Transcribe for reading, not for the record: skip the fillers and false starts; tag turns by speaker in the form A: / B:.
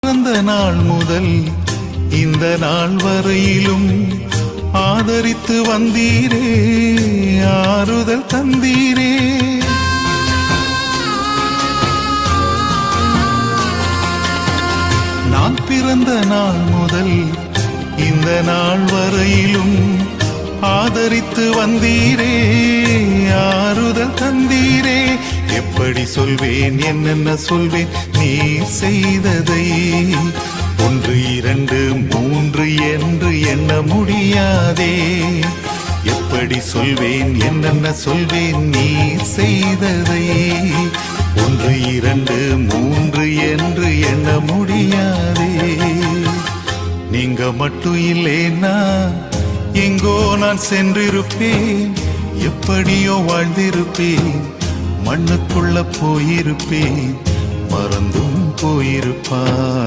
A: பிறந்த நாள் முதல் இந்த நாள் வரையிலும் ஆதரித்து வந்தீரே, ஆறுதல் தந்தீரே. நான் பிறந்த நாள் முதல் இந்த நாள் வரையிலும் ஆதரித்து வந்தீரே, ஆறுதல் தந்தீரே. எப்படி சொல்வேன், என்னென்ன சொல்வேன் நீ செய்ததை? 1 2 3 என்று எண்ண முடியாதே. எப்படி சொல்வேன், என்னென்ன சொல்வேன் நீ செய்ததை? 1 2 3 என்று எண்ண முடியாதே. நீங்க மட்டும் இல்லைன்னா எங்கோ நான் சென்றிருப்பேன், எப்படியோ வாழ்ந்திருப்பேன், மண்ணுக்குள்ள போயிருப்பேன், மறந்தும் போயிருப்பான்.